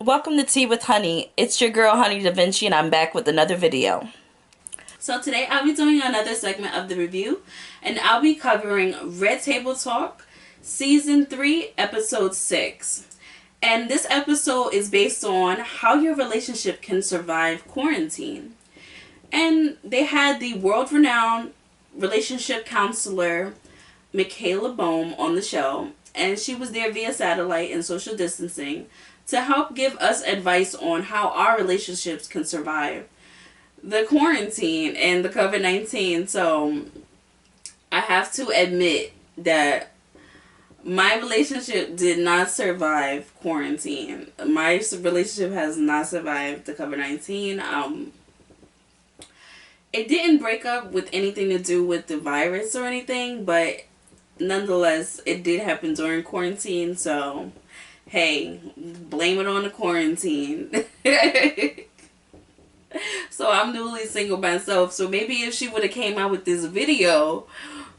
Welcome to Tea with Honey. It's your girl HoneyDaVinci and I'm back with another video. So today I'll be doing another segment of the review and I'll be covering Red Table Talk Season 3 Episode 6. And this episode is based on how your relationship can survive quarantine. And they had the world-renowned relationship counselor Michaela Boehm on the show, and she was there via satellite and social distancing to help give us advice on how our relationships can survive the quarantine and the COVID-19. So I have to admit that my relationship did not survive quarantine. My relationship has not survived the COVID-19. It didn't break up with anything to do with the virus or anything, but nonetheless, it did happen during quarantine, so hey, blame it on the quarantine. So I'm newly single myself, so maybe if she would have came out with this video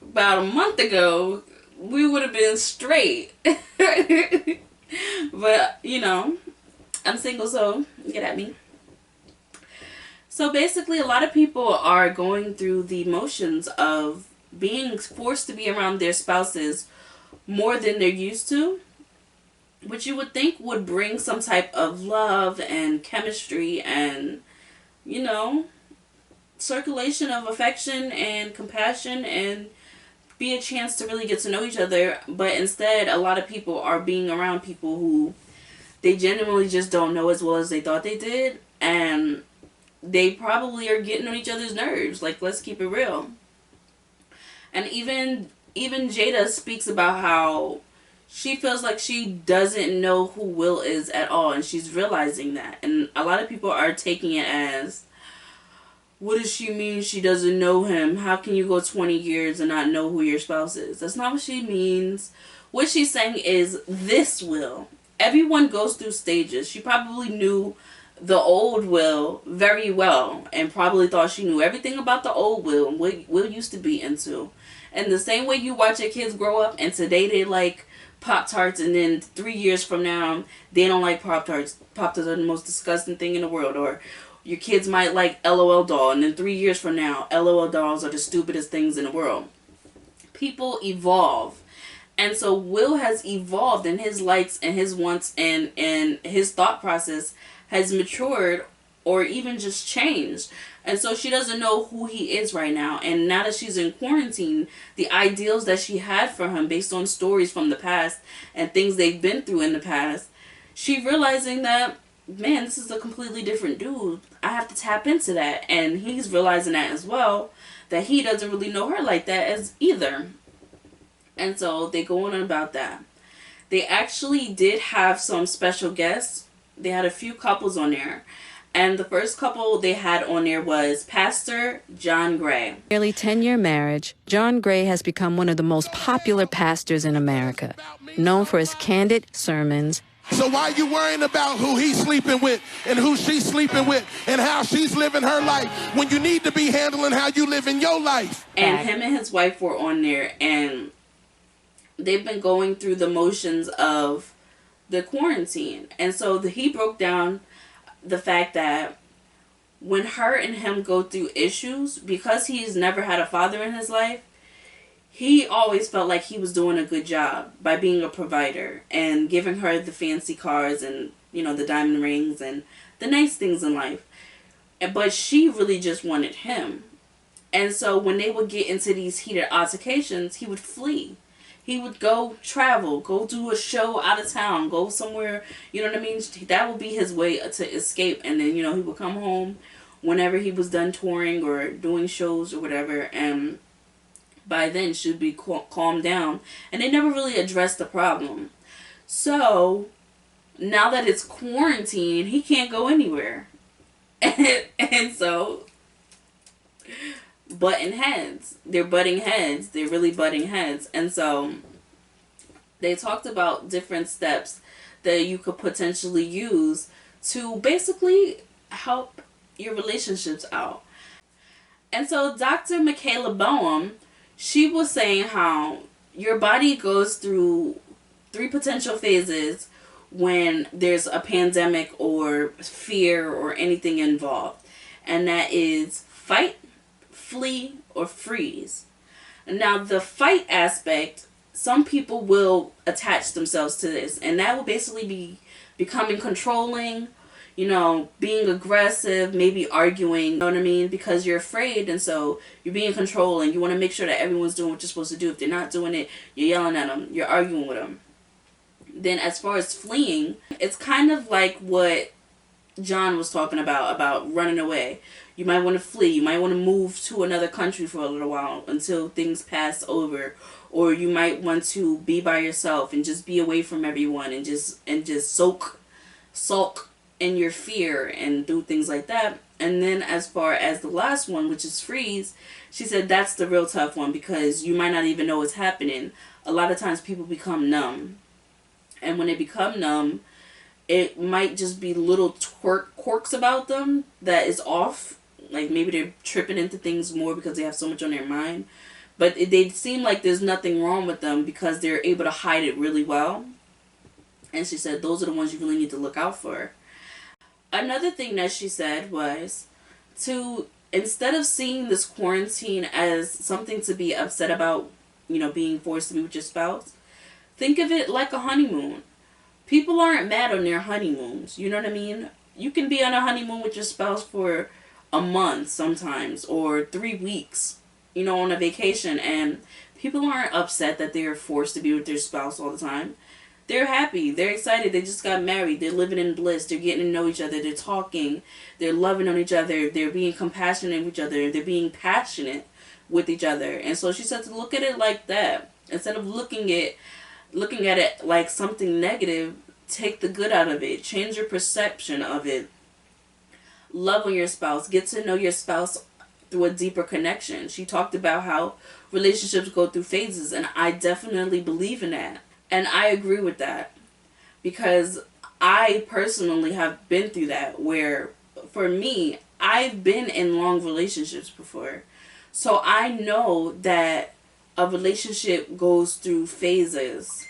about a month ago, we would have been straight. But, you know, I'm single, so get at me. So basically, a lot of people are going through the motions of being forced to be around their spouses more than they're used to, which you would think would bring some type of love and chemistry and, you know, circulation of affection and compassion and be a chance to really get to know each other. But instead, a lot of people are being around people who they genuinely just don't know as well as they thought they did, and they probably are getting on each other's nerves. Like, let's keep it real. And even Jada speaks about how she feels like she doesn't know who Will is at all, and she's realizing that. And a lot of people are taking it as, what does she mean she doesn't know him? How can you go 20 years and not know who your spouse is? That's not what she means. What she's saying is this Will. Everyone goes through stages. She probably knew the old Will very well and probably thought she knew everything about the old Will and what Will used to be into. And the same way you watch your kids grow up and today they like Pop-Tarts and then 3 years from now they don't like Pop-Tarts. Pop-Tarts are the most disgusting thing in the world. Or your kids might like LOL doll and then 3 years from now LOL dolls are the stupidest things in the world. People evolve. And so Will has evolved, and his likes and his wants and his thought process has matured or even just changed. And so she doesn't know who he is right now. And now that she's in quarantine, the ideals that she had for him based on stories from the past and things they've been through in the past, she realizing that, man, this is a completely different dude. I have to tap into that. And he's realizing that as well, that he doesn't really know her like that as either. And so they go on about that. They actually did have some special guests. They had a few couples on there. And the first couple they had on there was Pastor John Gray. Nearly 10-year marriage, John Gray has become one of the most popular pastors in America, known for his candid sermons. So why are you worrying about who he's sleeping with and who she's sleeping with and how she's living her life when you need to be handling how you live in your life? And him and his wife were on there, and they've been going through the motions of the quarantine. And so he broke down the fact that when her and him go through issues, because he's never had a father in his life, he always felt like he was doing a good job by being a provider and giving her the fancy cars and, you know, the diamond rings and the nice things in life. But she really just wanted him. And so when they would get into these heated altercations, he would flee. He would go travel, go do a show out of town, go somewhere, you know what I mean? That would be his way to escape. And then, you know, he would come home whenever he was done touring or doing shows or whatever. And by then, she'd be calmed down. And they never really addressed the problem. So, now that it's quarantine, he can't go anywhere. And so, butting heads. They're butting heads. They're really butting heads. And so they talked about different steps that you could potentially use to basically help your relationships out. And so Dr. Michaela Boehm, she was saying how your body goes through 3 potential phases when there's a pandemic or fear or anything involved. And that is fight, flee, or freeze. Now, the fight aspect, some people will attach themselves to this, and that will basically be becoming controlling, being aggressive, maybe arguing, you know what I mean? Because you're afraid, and so you're being controlling. You want to make sure that everyone's doing what you're supposed to do. If they're not doing it, you're yelling at them, you're arguing with them. Then as far as fleeing, it's kind of like what John was talking about running away. You might want to flee. You might want to move to another country for a little while until things pass over. Or you might want to be by yourself and just be away from everyone and just sulk in your fear and do things like that. And then as far as the last one, which is freeze, she said that's the real tough one because you might not even know what's happening. A lot of times people become numb. And when they become numb, it might just be little quirks about them that is off. Like maybe they're tripping into things more because they have so much on their mind. But they seem like there's nothing wrong with them because they're able to hide it really well. And she said those are the ones you really need to look out for. Another thing that she said was to, instead of seeing this quarantine as something to be upset about, being forced to be with your spouse, think of it like a honeymoon. People aren't mad on their honeymoons. You know what I mean? You can be on a honeymoon with your spouse for a month sometimes or 3 weeks, on a vacation, and people aren't upset that they're forced to be with their spouse all the time. They're happy. They're excited. They just got married. They're living in bliss. They're getting to know each other. They're talking. They're loving on each other. They're being compassionate with each other. They're being passionate with each other. And so she said to look at it like that. Instead of looking at it like something negative, take the good out of it. Change your perception of it. Love on your spouse. Get to know your spouse through a deeper connection. She talked about how relationships go through phases, and I definitely believe in that. And I agree with that because I personally have been through that where, for me, I've been in long relationships before. So I know that a relationship goes through phases.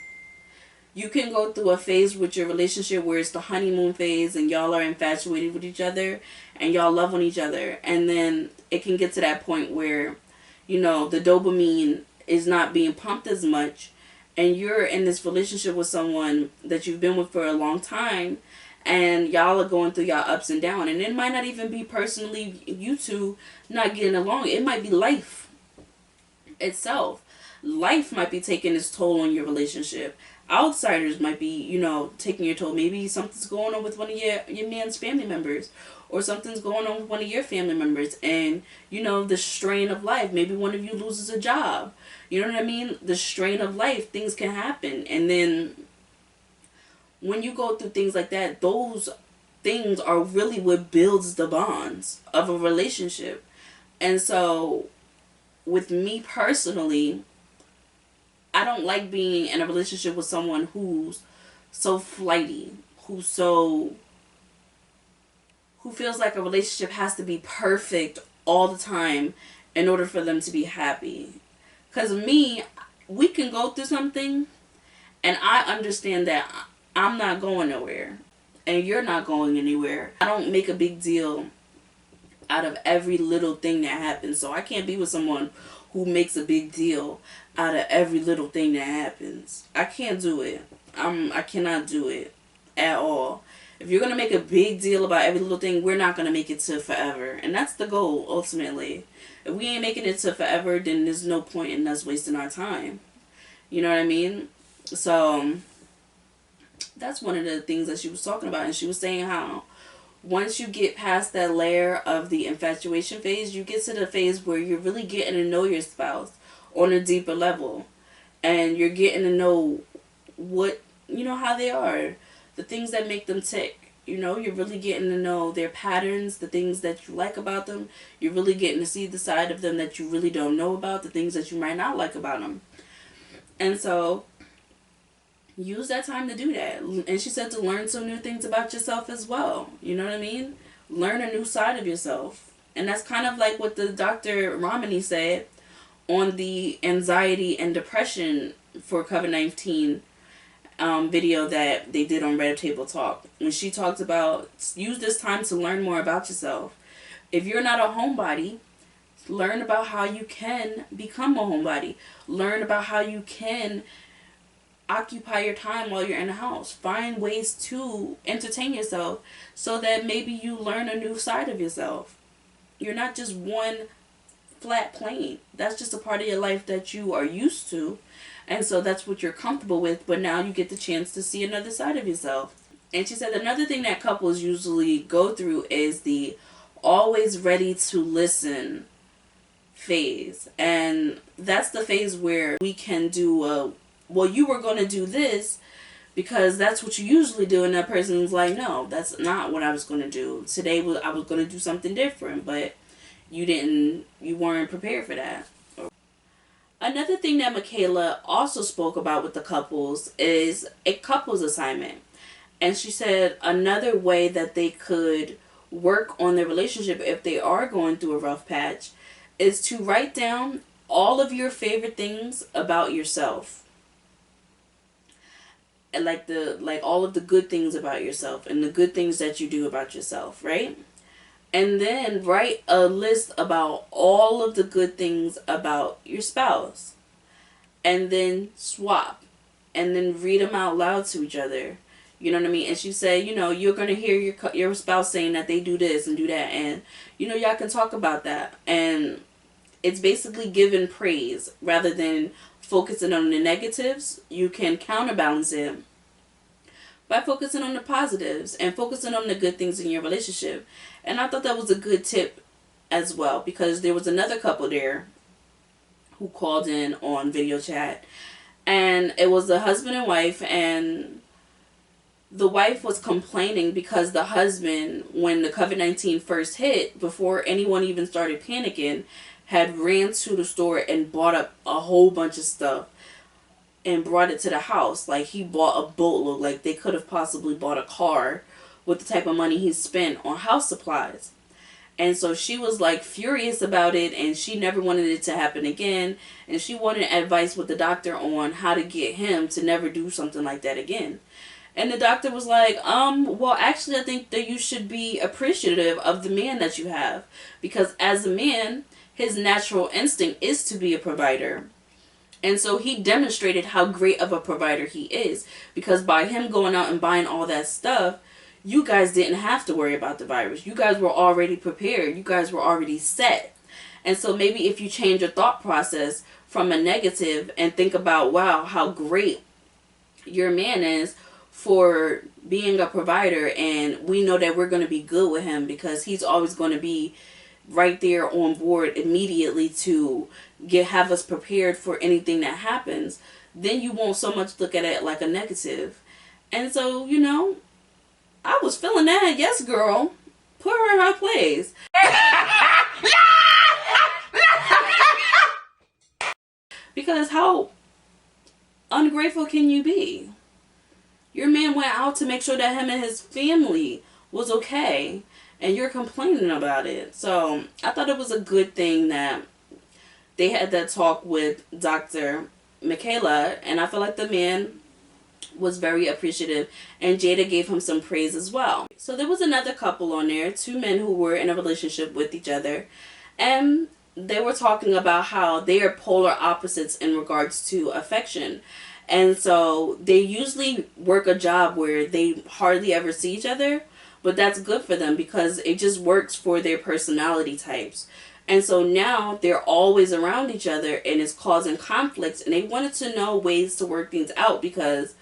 You can go through a phase with your relationship where it's the honeymoon phase and y'all are infatuated with each other and y'all love on each other. And then it can get to that point where, the dopamine is not being pumped as much. And you're in this relationship with someone that you've been with for a long time, and y'all are going through y'all ups and downs. And it might not even be personally you two not getting along. It might be life itself. Life might be taking its toll on your relationship. Outsiders might be, taking your toll. Maybe something's going on with one of your man's family members, or something's going on with one of your family members, and, the strain of life. Maybe one of you loses a job. You know what I mean? The strain of life, things can happen. And then when you go through things like that, those things are really what builds the bonds of a relationship. And so with me personally, I don't like being in a relationship with someone who's so flighty, who feels like a relationship has to be perfect all the time in order for them to be happy. Because we can go through something, and I understand that I'm not going nowhere, and you're not going anywhere. I don't make a big deal out of every little thing that happens. So I can't be with someone who makes a big deal out of every little thing that happens. I can't do it. I cannot do it at all. If you're going to make a big deal about every little thing, we're not going to make it to forever. And that's the goal, ultimately. If we ain't making it to forever, then there's no point in us wasting our time. You know what I mean? So that's one of the things that she was talking about. And she was saying how once you get past that layer of the infatuation phase, you get to the phase where you're really getting to know your spouse on a deeper level. And you're getting to know how they are. The things that make them tick. You're really getting to know their patterns, the things that you like about them. You're really getting to see the side of them that you really don't know about, the things that you might not like about them. And so, use that time to do that. And she said to learn some new things about yourself as well. You know what I mean? Learn a new side of yourself. And that's kind of like what the Dr. Ramani said on the anxiety and depression for COVID-19. video that they did on Red Table Talk, when she talked about use this time to learn more about yourself. If you're not a homebody, learn about how you can become a homebody. Learn about how you can occupy your time while you're in the house. Find ways to entertain yourself so that maybe you learn a new side of yourself. You're not just one flat plane. That's just a part of your life that you are used to. And so that's what you're comfortable with. But now you get the chance to see another side of yourself. And she said another thing that couples usually go through is the always ready to listen phase. And that's the phase where we can do well, you were going to do this because that's what you usually do, and that person's like, no, that's not what I was going to do. Today I was going to do something different, but you weren't prepared for that. Another thing that Michaela also spoke about with the couples is a couples assignment. And she said another way that they could work on their relationship if they are going through a rough patch is to write down all of your favorite things about yourself. And like all of the good things about yourself and the good things that you do about yourself, right? And then write a list about all of the good things about your spouse. And then swap. And then read them out loud to each other. You know what I mean? And she said, you're going to hear your spouse saying that they do this and do that. And, y'all can talk about that. And it's basically giving praise rather than focusing on the negatives. You can counterbalance it by focusing on the positives and focusing on the good things in your relationship. And I thought that was a good tip as well, because there was another couple there who called in on video chat, and it was a husband and wife, and the wife was complaining because the husband, when the COVID-19 first hit, before anyone even started panicking, had ran to the store and bought up a whole bunch of stuff and brought it to the house. Like, he bought a boatload. Like, they could have possibly bought a car with the type of money he spent on house supplies. And so she was like furious about it, and she never wanted it to happen again. And she wanted advice with the doctor on how to get him to never do something like that again. And the doctor was like, well, actually, I think that you should be appreciative of the man that you have. Because as a man, his natural instinct is to be a provider. And so he demonstrated how great of a provider he is. Because by him going out and buying all that stuff, you guys didn't have to worry about the virus. You guys were already prepared. You guys were already set. And so maybe if you change your thought process from a negative and think about, wow, how great your man is for being a provider, and we know that we're going to be good with him because he's always going to be right there on board immediately to have us prepared for anything that happens, then you won't so much look at it like a negative. And so, I was feeling that. Yes, girl. Put her in her place. Because how ungrateful can you be? Your man went out to make sure that him and his family was okay, and you're complaining about it. So I thought it was a good thing that they had that talk with Dr. Michaela, and I feel like the man was very appreciative, and Jada gave him some praise as well. So there was another couple on there, two men who were in a relationship with each other, and they were talking about how they are polar opposites in regards to affection. And so they usually work a job where they hardly ever see each other, but that's good for them because it just works for their personality types. And so now they're always around each other, and it's causing conflicts, and they wanted to know ways to work things out because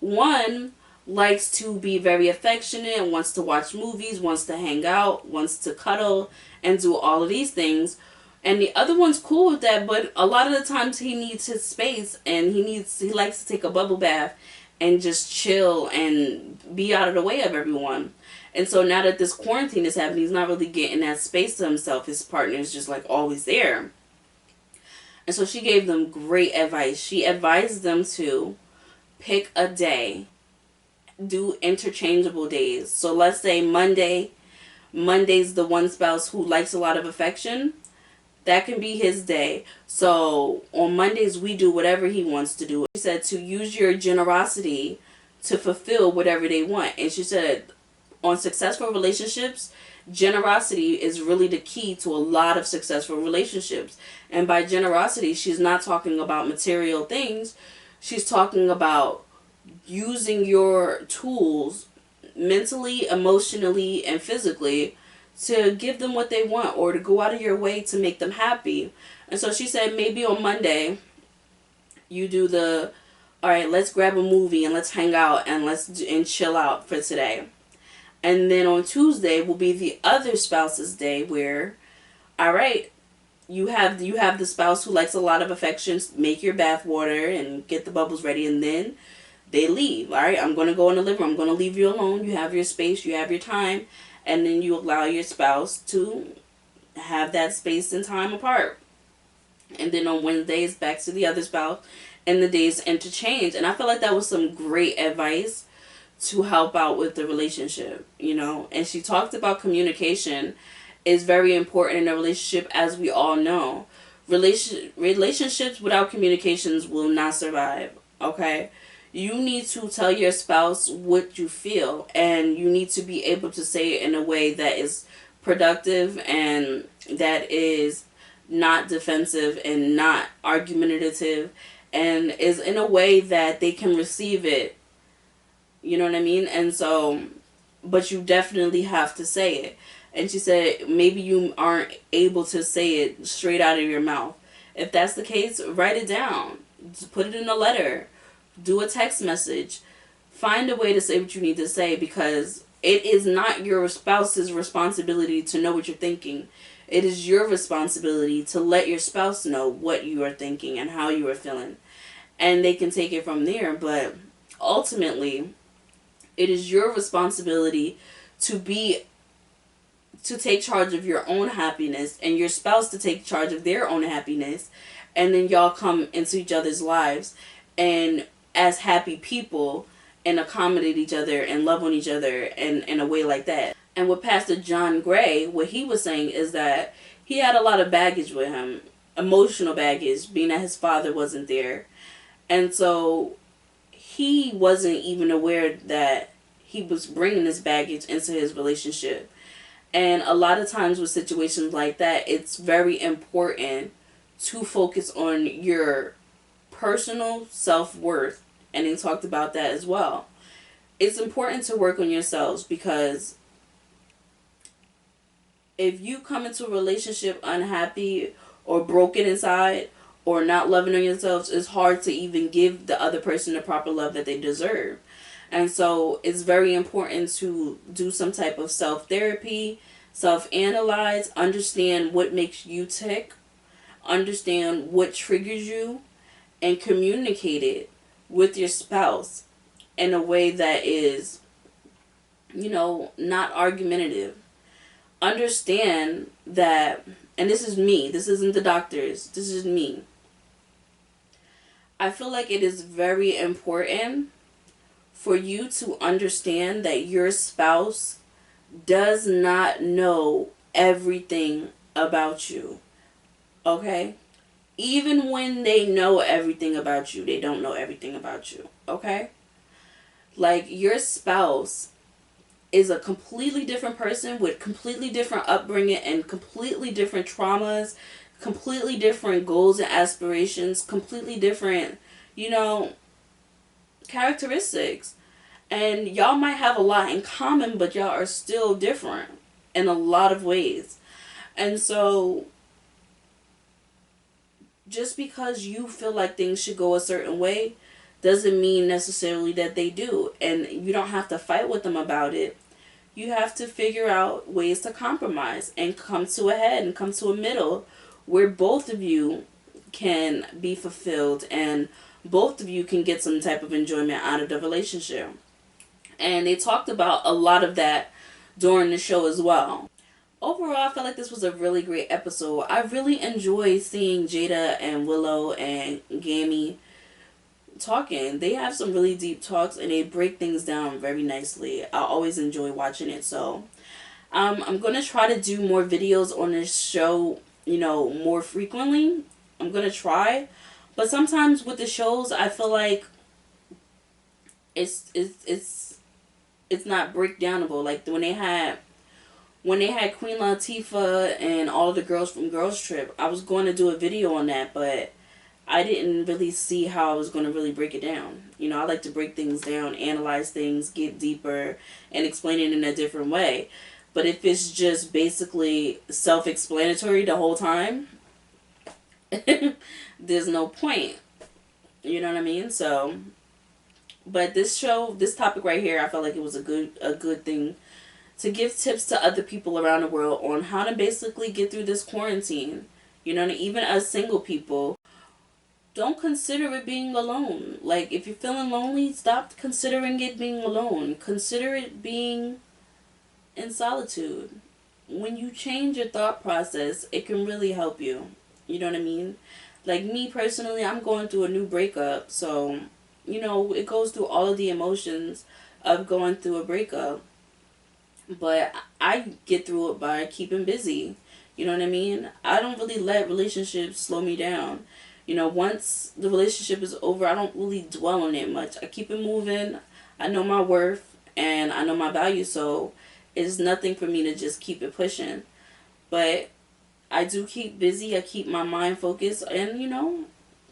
one likes to be very affectionate, wants to watch movies, wants to hang out, wants to cuddle and do all of these things. And the other one's cool with that, but a lot of the times he needs his space, and he likes to take a bubble bath and just chill and be out of the way of everyone. And so now that this quarantine is happening, he's not really getting that space to himself. His partner is just like always there. And so she gave them great advice. She advised them to pick a day, do interchangeable days. So let's say Monday's the one spouse who likes a lot of affection. That can be his day. So on Mondays, we do whatever he wants to do. He said to use your generosity to fulfill whatever they want. And she said on successful relationships, generosity is really the key to a lot of successful relationships. And by generosity, she's not talking about material things. She's talking about using your tools mentally, emotionally, and physically to give them what they want, or to go out of your way to make them happy. And so she said maybe on Monday you do the, all right, let's grab a movie and let's hang out and and chill out for today. And then on Tuesday will be the other spouse's day, where, all right, you have the spouse who likes a lot of affection, make your bath water and get the bubbles ready, and then they leave. All right, I'm going to go in the living room. I'm going to leave you alone. You have your space. You have your time. And then you allow your spouse to have that space and time apart. And then on Wednesdays, back to the other spouse. And the days interchange. And I feel like that was some great advice to help out with the relationship, you know. And she talked about communication is very important in a relationship, as we all know. Relationships without communications will not survive, okay? You need to tell your spouse what you feel, and you need to be able to say it in a way that is productive and that is not defensive and not argumentative, and is in a way that they can receive it. You know what I mean? And so, but you definitely have to say it. And she said maybe you aren't able to say it straight out of your mouth. If that's the case, write it down. Just put it in a letter. Do a text message. Find a way to say what you need to say, because it is not your spouse's responsibility to know what you're thinking. It is your responsibility to let your spouse know what you are thinking and how you are feeling. And they can take it from there. But ultimately, it is your responsibility to take charge of your own happiness, and your spouse to take charge of their own happiness. And then y'all come into each other's lives and as happy people, and accommodate each other and love on each other in a way like that. And with Pastor John Gray, what he was saying is that he had a lot of baggage with him, emotional baggage, being that his father wasn't there. And so he wasn't even aware that he was bringing this baggage into his relationship. And a lot of times with situations like that, it's very important to focus on your personal self-worth. And he talked about that as well. It's important to work on yourselves, because if you come into a relationship unhappy or broken inside or not loving on yourselves, it's hard to even give the other person the proper love that they deserve. And so it's very important to do some type of self-therapy, self-analyze, understand what makes you tick, understand what triggers you, and communicate it with your spouse in a way that is, you know, not argumentative. Understand that, and this is me, this isn't the doctors, this is me. I feel like it is very important for you to understand that your spouse does not know everything about you. Okay? Even when they know everything about you, they don't know everything about you. Okay? Like, your spouse is a completely different person with completely different upbringing and completely different traumas, completely different goals and aspirations, completely different, you know, characteristics. And y'all might have a lot in common, but y'all are still different in a lot of ways. And so just because you feel like things should go a certain way doesn't mean necessarily that they do. And you don't have to fight with them about it. You have to figure out ways to compromise and come to a head and come to a middle where both of you can be fulfilled and both of you can get some type of enjoyment out of the relationship. And they talked about a lot of that during the show as well. Overall, I felt like this was a really great episode. I really enjoy seeing Jada and Willow and Gammy talking. They have some really deep talks and they break things down very nicely. I always enjoy watching it. So I'm going to try to do more videos on this show, you know, more frequently. I'm going to try. But sometimes with the shows, I feel like it's not breakdownable. Like when they had Queen Latifah and all the girls from Girls Trip, I was going to do a video on that, but I didn't really see how I was going to really break it down. You know, I like to break things down, analyze things, get deeper, and explain it in a different way. But if it's just basically self-explanatory the whole time, there's no point. You know what I mean? So, but this topic right here, I felt like it was a good thing to give tips to other people around the world on how to basically get through this quarantine. You know, and even as single people, don't consider it being alone. Like, if you're feeling lonely, stop considering it being alone. Consider it being in solitude. When you change your thought process, it can really help you. You know what I mean? Like, me personally, I'm going through a new breakup. So, you know, it goes through all of the emotions of going through a breakup. But I get through it by keeping busy. You know what I mean? I don't really let relationships slow me down. You know, once the relationship is over, I don't really dwell on it much. I keep it moving. I know my worth and I know my value. So it's nothing for me to just keep it pushing. But I do keep busy. I keep my mind focused. And, you know,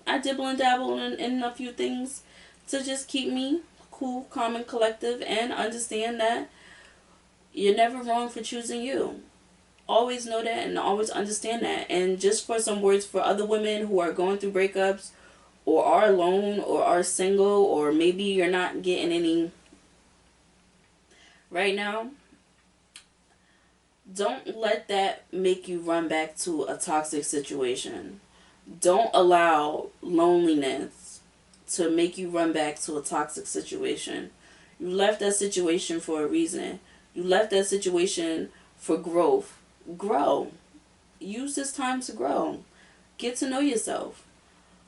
I dibble and dabble in a few things to just keep me cool, calm, and collective. And understand that you're never wrong for choosing you. Always know that and always understand that. And just for some words for other women who are going through breakups or are alone or are single or maybe you're not getting any right now, don't let that make you run back to a toxic situation. Don't allow loneliness to make you run back to a toxic situation. You left that situation for a reason. You left that situation for growth. Grow. Use this time to grow. Get to know yourself.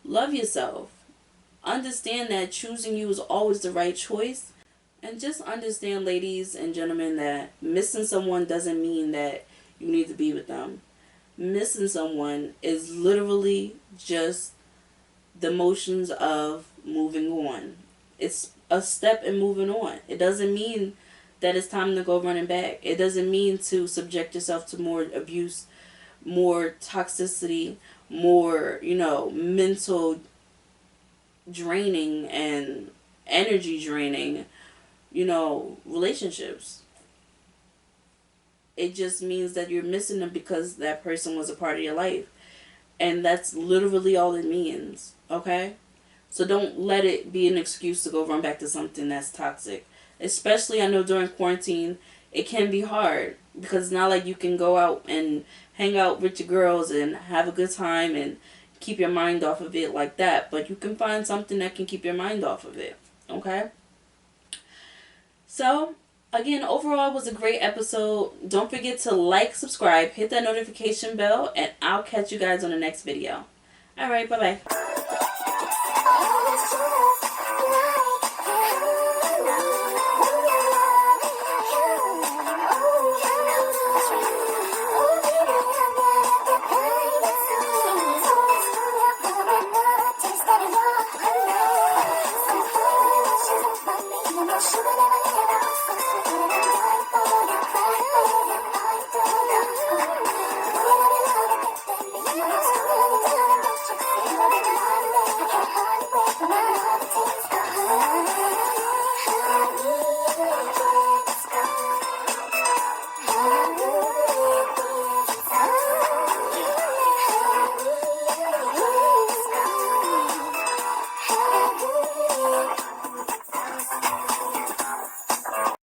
Love yourself. Understand that choosing you is always the right choice. And just understand, ladies and gentlemen, that missing someone doesn't mean that you need to be with them. Missing someone is literally just the motions of moving on. It's a step in moving on. It doesn't mean that it's time to go running back. It doesn't mean to subject yourself to more abuse, more toxicity, more, you know, mental draining and energy draining, you know, relationships. It just means that you're missing them because that person was a part of your life. And that's literally all it means, okay? So don't let it be an excuse to go run back to something that's toxic. Especially, I know during quarantine, it can be hard because it's not like you can go out and hang out with your girls and have a good time and keep your mind off of it like that. But you can find something that can keep your mind off of it, okay? So, again, overall, it was a great episode. Don't forget to like, subscribe, hit that notification bell, and I'll catch you guys on the next video. Alright, bye-bye.